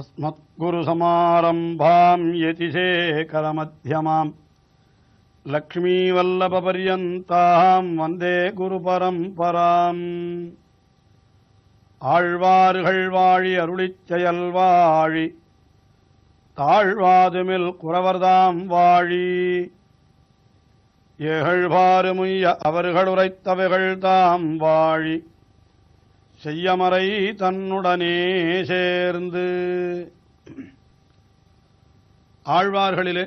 अस्मत्गुरुसमारम्भां यतिशेखरमध्यमां लक्ष्मीवल्लभपर्यन्तां वन्दे गुरुपरम्पराम् ஆழ்வார்கள் வாழி அருளிச் செயல் வாழி தாழ்வாதுமில் குறவர்தாம் வாழி ஏகழ்வாறுமுய்ய அவர்கள் உரைத்தவைகள் தாம் வாழி செய்யமறை தன்னுடனே சேர்ந்து. ஆழ்வார்களிலே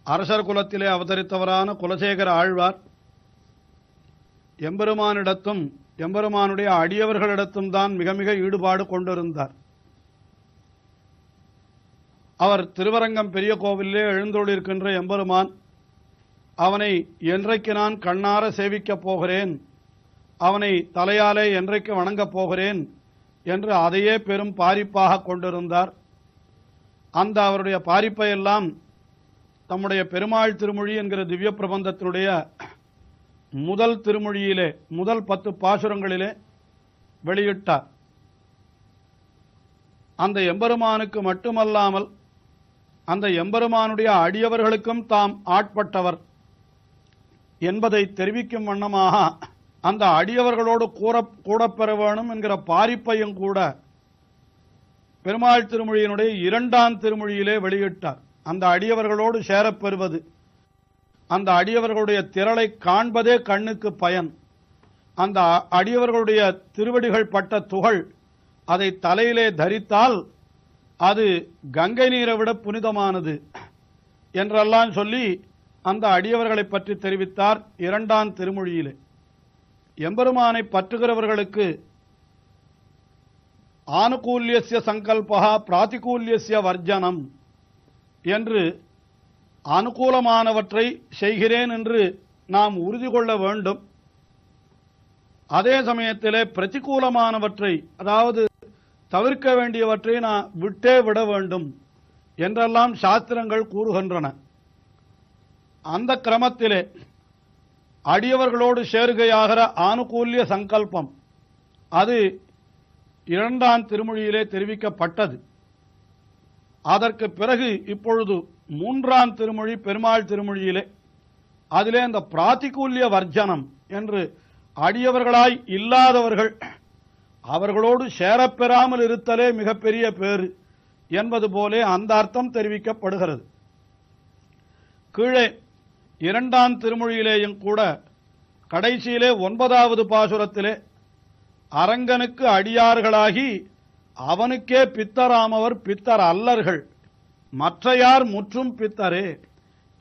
அரசர் குலத்திலே அவதரித்தவரான குலசேகர ஆழ்வார் எம்பெருமானிடத்தும் எம்பெருமானுடைய அடியவர்களிடத்தும் தான் மிக மிக ஈடுபாடு கொண்டிருந்தார். அவர் திருவரங்கம் பெரிய கோவிலே எழுந்தருளிருக்கின்ற எம்பெருமான் அவனை என்றைக்கு நான் கண்ணார சேவிக்கப் போகிறேன், அவனை தலையாலே என்றைக்கு வணங்கப் போகிறேன் என்று அதையே பெரும் பாரிப்பாக கொண்டிருந்தார். அந்த அவருடைய பாரிப்பையெல்லாம் தம்முடைய பெருமாள் திருமொழி என்கிற திவ்ய பிரபந்தத்தினுடைய முதல் திருமொழியிலே முதல் 10 பாசுரங்களிலே வெளியிட்டார். அந்த எம்பெருமானுக்கு மட்டுமல்லாமல் அந்த எம்பெருமானுடைய அடியவர்களுக்கும் தாம் ஆட்பட்டவர் என்பதை தெரிவிக்கும் வண்ணமாக அந்த அடியவர்களோடு கூடப்பெற வேணும் என்கிற பாரிப்பையும் கூட பெருமாள் திருமொழியினுடைய 2ஆம் திருமொழியிலே வெளியிட்டார். அந்த அடியவர்களோடு சேரப்பெறுவது, அந்த அடியவர்களுடைய திரளை காண்பதே கண்ணுக்கு பயன். அந்த அடியவர்களுடைய திருவடிகள் பட்ட துகள் அதை தலையிலே தரித்தால் அது கங்கை நீரை விட புனிதமானது என்றெல்லாம் சொல்லி அந்த அடியவர்களை பற்றி தெரிவித்தார் 2ஆம் திருமொழியிலே. எம்பெருமானை பற்றுகிறவர்களுக்கு ஆனுகூல்யஸ்ய சங்கல்பா பிராதிகூல்யஸ்ய வர்ஜனம் என்று அனுகூலமானவற்றை செய்கிறேன் என்று நாம் உறுதி கொள்ள வேண்டும். அதே சமயத்திலே பிரதிகூலமானவற்றை, அதாவது தவிர்க்க வேண்டியவற்றை நான் விட்டே விட வேண்டும் என்றெல்லாம் சாஸ்திரங்கள் கூறுகின்றன. அந்த கிரமத்திலே அடியவர்களோடு சேருகையாகிற ஆனுகூல்ய சங்கல்பம் அது 2ஆம் திருமொழியிலே தெரிவிக்கப்பட்டது. அதற்கு பிறகு இப்பொழுது 3ஆம் திருமொழி பெருமாள் திருமொழியிலே அதிலே அந்த பிராதிகூல்ய வர்ஜனம் என்று அடியவர்களாய் இல்லாதவர்கள் அவர்களோடு சேரப்பெறாமல் இருத்தலே மிகப்பெரிய பேறு என்பது போலே அந்த அர்த்தம் தெரிவிக்கப்படுகிறது. கீழே 2ஆம் திருமொழியிலேயும் கூட கடைசியிலே 9வது பாசுரத்திலே அரங்கனுக்கு அடியார்களாகி அவனுக்கே பித்தராமவர் பித்தர் அல்லர்கள், மற்றையார் முற்றும் பித்தரே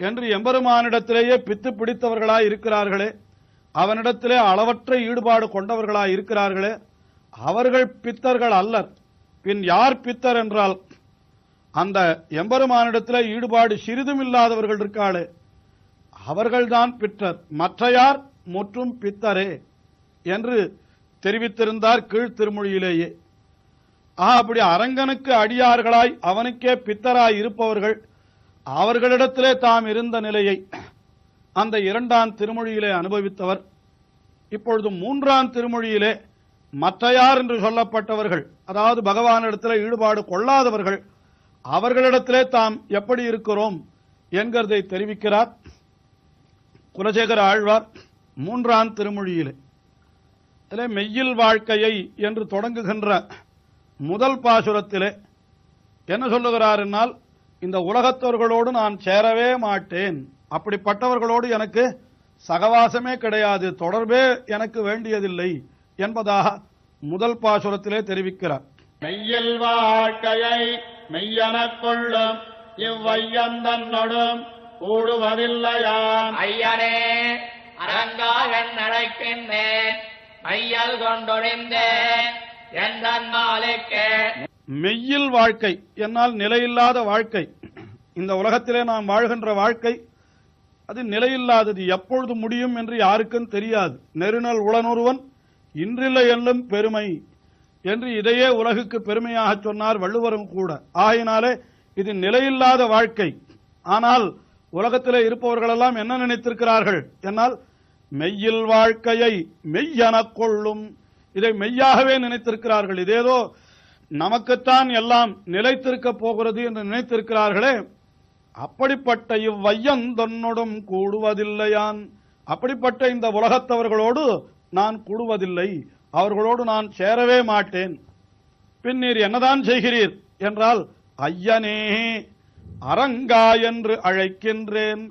என்று எம்பெருமானிடத்திலேயே பித்து பிடித்தவர்களாய் இருக்கிறார்களே, அவனிடத்திலே அளவற்ற ஈடுபாடு கொண்டவர்களாய் இருக்கிறார்களே, அவர்கள் பித்தர்கள் அல்லர். பின் யார் பித்தர் என்றால் அந்த எம்பெருமானிடத்திலே ஈடுபாடு சிறிதும் இல்லாதவர்கள் இருக்காளே அவர்கள்தான் பித்தர், மற்றையார் முற்றும் பித்தரே என்று தெரிவித்திருந்தார் கீழ் திருமொழியிலேயே. அப்படி அரங்கனுக்கு அடியார்களாய் அவனுக்கே பித்தராய் இருப்பவர்கள் அவர்களிடத்திலே தாம் இருந்த நிலையை அந்த 2ஆம் திருமொழியிலே அனுபவித்தவர். இப்பொழுது 3ஆம் திருமொழியிலே மற்றையார் என்று சொல்லப்பட்டவர்கள், அதாவது பகவானிடத்திலே ஈடுபாடு கொள்ளாதவர்கள், அவர்களிடத்திலே தாம் எப்படி இருக்கிறோம் என்கிறதை தெரிவிக்கிறார் குலசேகர ஆழ்வார் 3ஆம் திருமொழியிலே. மெய்யில் வாழ்க்கையை என்று தொடங்குகின்ற முதல் பாசுரத்திலே என்ன சொல்லுகிறார் என்னால், இந்த உலகத்தவர்களோடு நான் சேரவே மாட்டேன், அப்படிப்பட்டவர்களோடு எனக்கு சகவாசமே கிடையாது, தொடர்பே எனக்கு வேண்டியதில்லை என்பதாக முதல் பாசுரத்திலே தெரிவிக்கிறார். மெய்யில் வாழ்க்கையை மெய்யெனக் கொள்ளும் இவ்வையந்தன்னொடும் கூடுவதில்லையான் ஐயனே அரங்காகன் நடக்கின்றேன் மையல் கொண்டொழிந்தேன் என்றாலுக்கே. மெய்யில் வாழ்க்கை என்னால் நிலையில்லாத வாழ்க்கை. இந்த உலகத்திலே நாம் வாழ்கின்ற வாழ்க்கை அது நிலையில்லாதது, எப்பொழுது முடியும் என்று யாருக்கும் தெரியாது. நெருநல் உளனொருவன் இன்றில்லை என்னும் பெருமை என்று இதையே உலகுக்கு பெருமையாக சொன்னார் வள்ளுவரும் கூட. ஆகையினாலே இது நிலையில்லாத வாழ்க்கை. ஆனால் உலகத்திலே இருப்பவர்களெல்லாம் என்ன நினைத்திருக்கிறார்கள் என்னால், மெய்யில் வாழ்க்கையை மெய்யெனக் கொள்ளும், இதை மெய்யாகவே நினைத்திருக்கிறார்கள். இதேதோ நமக்குத்தான் எல்லாம் நிலைத்திருக்கப் போகிறது என்று நினைத்திருக்கிறார்களே, அப்படிப்பட்ட இவ்வையந்தொன்னோடும் கூடுவதில்லையான். அப்படிப்பட்ட இந்த உலகத்தவர்களோடு நான் கூடுவதில்லை, அவர்களோடு நான் சேரவே மாட்டேன். பின் நீர் என்னதான் செய்கிறீர் என்றால், ஐயனே அரங்கா என்று அழைக்கின்றேன்.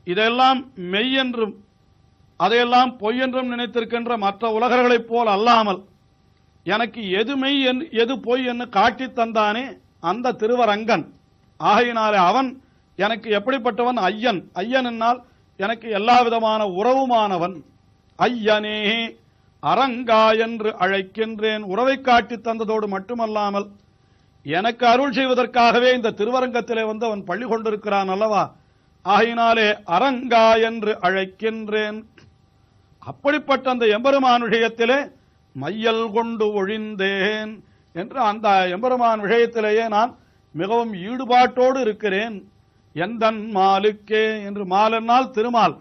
இதெல்லாம் மெய் என்றும் அதையெல்லாம் பொய் என்றும் நினைத்திருக்கின்ற மற்ற உலகர்களைப் போல் அல்லாமல் எனக்கு எது மெய் எது பொய் என்று காட்டித் தந்தானே அந்த திருவரங்கன். ஆகையினாலே அவன் எனக்கு எப்படிப்பட்டவன்? ஐயன். ஐயன் என்னால் எனக்கு எல்லா விதமான உறவுமானவன். ஐயனே அரங்கா என்று அழைக்கின்றேன். உறவை காட்டித் தந்ததோடு மட்டுமல்லாமல் எனக்கு அருள் செய்வதற்காகவே இந்த திருவரங்கத்திலே வந்து அவன் பள்ளி கொண்டிருக்கிறான் அல்லவா? ஆகையினாலே அரங்கா என்று அழைக்கின்றேன். அப்படிப்பட்ட அந்த எம்பெருமான் விஷயத்திலே மையல் கொண்டு ஒழிந்தேன் என்று அந்த எம்பெருமான் விஷயத்திலேயே நான் மிகவும் ஈடுபாட்டோடு இருக்கிறேன். எந்தன் மாலுக்கே என்று, மாலென்னால் திருமால்.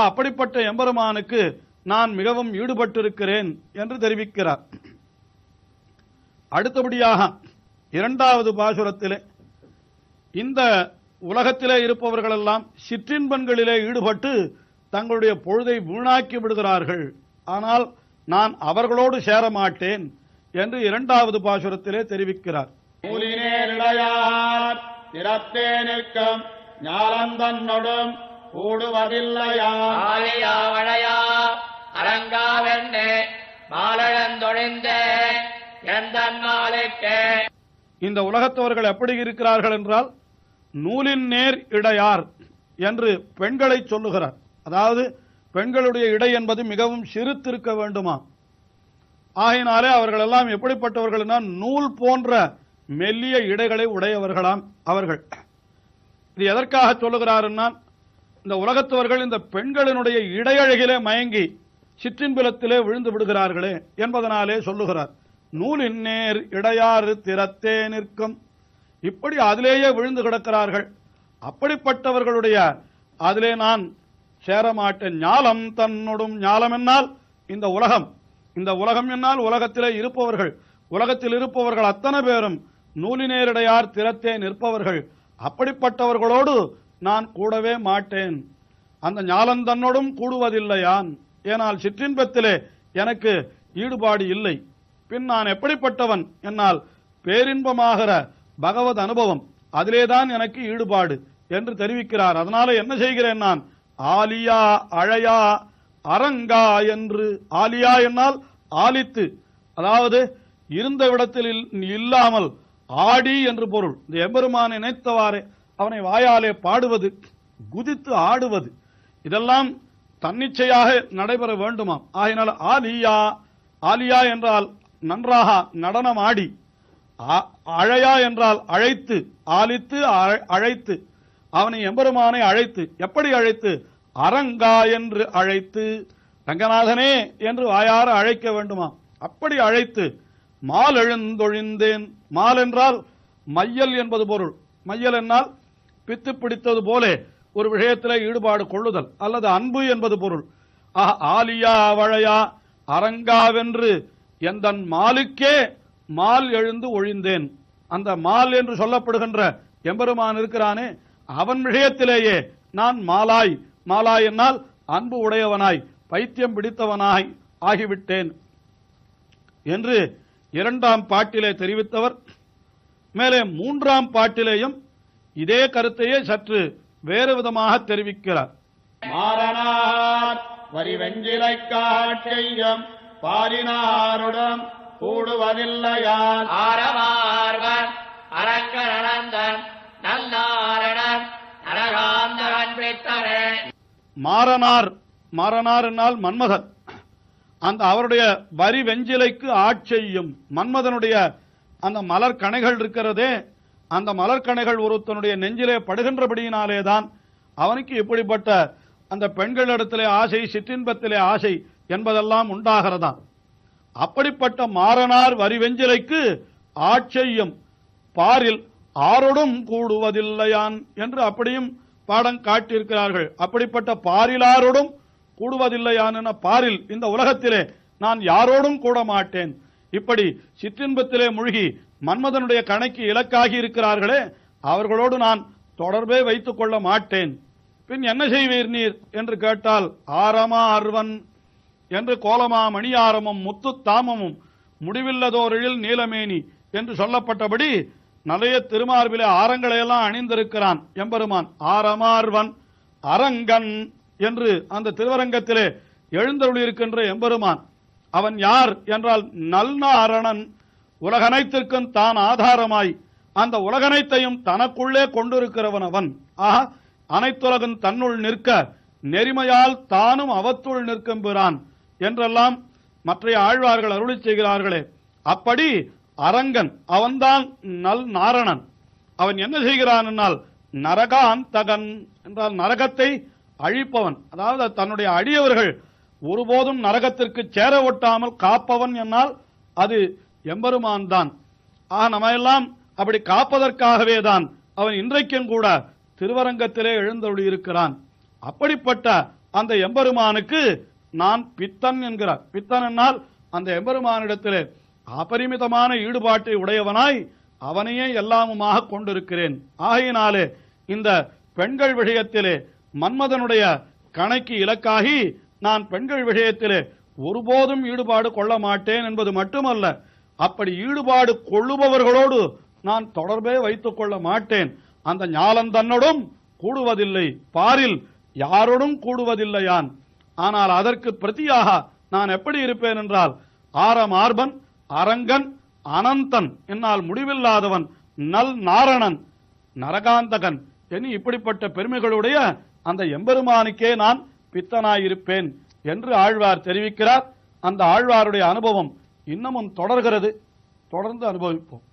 அப்படிப்பட்ட எம்பெருமானுக்கு நான் மிகவும் ஈடுபட்டிருக்கிறேன் என்று தெரிவிக்கிறார். அடுத்தபடியாக இரண்டாவது பாசுரத்திலே இந்த உலகத்திலே இருப்பவர்களெல்லாம் சிற்றின்பன்களிலே ஈடுபட்டு தங்களுடைய பொழுதை வீணாக்கி விடுகிறார்கள், ஆனால் நான் அவர்களோடு சேர மாட்டேன் என்று இரண்டாவது பாசுரத்திலே தெரிவிக்கிறார். நூலினேரிடையார் திறத்தே நிற்கும் ஞாலந்தன்னொடும் கூடுவதில்லையா. ஆலியா வளையா அரங்காவென்னே மாலழந்தொழிந்தே எந்தன் மாலுக்கே. இந்த உலகத்தவர்கள் எப்படி இருக்கிறார்கள் என்றால், நூலின் நேர் இடையார் என்று பெண்களை சொல்லுகிறார். அதாவது பெண்களுடைய இடை என்பது மிகவும் சிறுத்திருக்க வேண்டுமா. ஆகையினாலே அவர்கள் எல்லாம் எப்படிப்பட்டவர்கள் என்றால், நூல் போன்ற மெல்லிய இடைகளை உடையவர்களாம் அவர்கள். இது எதற்காக சொல்லுகிறாருன்னா, இந்த உலகத்தவர்கள் இந்த பெண்களினுடைய இடையழகிலே மயங்கி சிற்றின்பலத்திலே விழுந்து விடுகிறார்களே என்பதனாலே சொல்லுகிறார். நூலின் நேர் இடையாறு திறத்தே நிற்கும். இப்படி அதிலேயே விழுந்து கிடக்கிறார்கள். அப்படிப்பட்டவர்களுடைய அதிலே நான் சேரமாட்டேன். ஞாலம் தன்னோடும், ஞாலம் என்னால் இந்த உலகம், இந்த உலகம் என்னால் உலகத்திலே இருப்பவர்கள், உலகத்தில் இருப்பவர்கள் அத்தனை பேரும் நூலினேரிடையார் திறத்தே நிற்பவர்கள். அப்படிப்பட்டவர்களோடு நான் கூடவே மாட்டேன். அந்த ஞாலம் தன்னோடும் கூடுவதில்லையான். ஏனால் சிற்றின்பத்திலே எனக்கு ஈடுபாடு இல்லை. பின் நான் எப்படிப்பட்டவன் என்னால் பேரின்பமாகிற பகவத் அனுபவம், அதிலேதான் எனக்கு ஈடுபாடு என்று தெரிவிக்கிறார். அதனால என்ன செய்கிறேன் நான்? ஆலியா அழையா அரங்கா என்று. ஆலியா என்னால் ஆலித்து, அதாவது இருந்த விடத்தில் இல்லாமல் ஆடி என்று பொருள். இந்த எம்பெருமானை நினைத்தவாறே அவனை வாயாலே பாடுவது, குதித்து ஆடுவது, இதெல்லாம் தன்னிச்சையாக நடைபெற வேண்டுமாம். ஆகினால் ஆலியா, ஆலியா என்றால் நன்றாக நடனம் ஆடி, அழையா என்றால் அழைத்து, ஆலித்து அழைத்து, அவனை எம்பெருமானை அழைத்து. எப்படி அழைத்து? அரங்கா என்று அழைத்து, ரங்கநாதனே என்று வாயார அழைக்க வேண்டுமா. அப்படி அழைத்து மால் எழுந்தொழிந்தேன். மால் என்றால் மையல் என்பது பொருள். மையல் என்னால் பித்து பிடித்தது போலே ஒரு விஷயத்தில் ஈடுபாடு கொள்ளுதல் அல்லது அன்பு என்பது பொருள். ஆலியா வழையா அரங்காவென்று எந்தன் மாலுக்கே மால் எழுந்து ஒழிந்தேன். அந்த மால் என்று சொல்லப்படுகின்ற எம்பெருமான் இருக்கிறானே, அவன் விஷயத்திலேயே நான் மாலாய், மாலாய் என்னால் அன்பு உடையவனாய், பைத்தியம் பிடித்தவனாய் ஆகிவிட்டேன் என்று இரண்டாம் பாட்டிலே தெரிவித்தவர். மேலே மூன்றாம் பாட்டிலேயும் இதே கருத்தையே சற்று வேறு விதமாக தெரிவிக்கிறார். மாறனார் வரிவெஞ்சிலை காட்செய்யும் பாரினாருடன் கூடுவதில்லையான். ஆரமார்வன் அரங்கநடந்தன் நல்லாரணன் நரகாந்தகன் பிடித்தனே. மாறனார், மாறனார் என்னால் மன்மதன். அந்த அவருடைய வரி வெஞ்சிலைக்கு ஆட்செய்யும் மன்மதனுடைய அந்த மலர் கணைகள் இருக்கிறதே, அந்த மலர்கணைகள் ஒருத்தனுடைய நெஞ்சிலே படுகின்றபடியினாலேதான் அவனுக்கு இப்படிப்பட்ட அந்த பெண்களிடத்திலே ஆசை, சிற்றின்பத்திலே ஆசை என்பதெல்லாம் உண்டாகிறதாம். அப்படிப்பட்ட மாறனார் வரிவெஞ்சிலைக்கு ஆட்செய்யும் பாரில் ஆரோடும் கூடுவதில்லையான் என்று அப்படியும் பாடம் காட்டியிருக்கிறார்கள். அப்படிப்பட்ட பாரிலாரோடும் கூடுவதில்லையான் என, பாரில் இந்த உலகத்திலே நான் யாரோடும் கூட மாட்டேன். இப்படி சிற்றின்பத்திலே மூழ்கி மன்மதனுடைய கணைக்கு இலக்காகி இருக்கிறார்களே, அவர்களோடு நான் தொடர்பே வைத்துக் கொள்ள மாட்டேன். பின் என்ன செய்வீர் நீர் என்று கேட்டால், ஆரமா அர்வன் என்று கோலமா மணியாரமும் முத்து தாமமும் முடிவில்லதோரில் நீலமேனி என்று சொல்லப்பட்டபடி நிறைய திருமார்பிலே ஆரங்களையெல்லாம் அணிந்திருக்கிறான் எம்பெருமான். ஆரமார்வன் அரங்கன் என்று அந்த திருவரங்கத்திலே எழுந்தருளியிருக்கின்ற எம்பெருமான். அவன் யார் என்றால் நல்நாரணன், உலகனைத்திற்கும் தான் ஆதாரமாய் அந்த உலகனைத்தையும் தனக்குள்ளே கொண்டிருக்கிறவன் அவன். ஆக அனைத்துலகம் தன்னுள் நிற்க நெறிமையால் தானும் அவத்துள் நிற்கின்றான் என்றெல்லாம் மற்ற ஆழ்வார்கள் அருளி செய்கிறார்களே, அப்படி அரங்கன் அவன்தான் நல் நாரணன். அவன் என்ன செய்கிறான் என்றால் நரகாந்தகன் என்றால் நரகத்தை அழிப்பவன். அதாவது தன்னுடைய அடியவர்கள் ஒருபோதும் நரகத்திற்கு சேர ஒட்டாமல் காப்பவன் என்னால் அது எம்பெருமான் தான். நம்ம அப்படி காப்பதற்காகவே தான் அவன் இன்றைக்கும் கூட திருவரங்கத்திலே எழுந்தருளி இருக்கிறான். அப்படிப்பட்ட அந்த எம்பெருமானுக்கு நான் பித்தன் என்கிறார். பித்தன் என்னால் அந்த எம்பெருமானிடத்திலே அபரிமிதமான ஈடுபாட்டை உடையவனாய் அவனையே எல்லாமுமாக கொண்டிருக்கிறேன். ஆகையினாலே இந்த பெண்கள் விஷயத்திலே மன்மதனுடைய கணைக்கு இலக்காகி நான் பெண்கள் விஷயத்திலே ஒருபோதும் ஈடுபாடு கொள்ள மாட்டேன் என்பது மட்டுமல்ல, அப்படி ஈடுபாடு கொள்ளுபவர்களோடு நான் தொடர்பே வைத்துக் கொள்ள மாட்டேன். அந்த ஞாலம் தன்னோடும் கூடுவதில்லை, பாரில் யாரோடும் கூடுவதில்லையான். ஆனால் அதற்கு பிரதியாக நான் எப்படி இருப்பேன் என்றால் ஆரமார்பன் அரங்கன் அனந்தன் என்னால் முடிவில்லாதவன் நல் நாரணன் நரகாந்தகன் என இப்படிப்பட்ட பெருமைகளுடைய அந்த எம்பெருமானுக்கே நான் பித்தனாயிருப்பேன் என்று ஆழ்வார் தெரிவிக்கிறார். அந்த ஆழ்வாருடைய அனுபவம் இன்னமும் தொடர்கிறது. தொடர்ந்து அனுபவிப்போம்.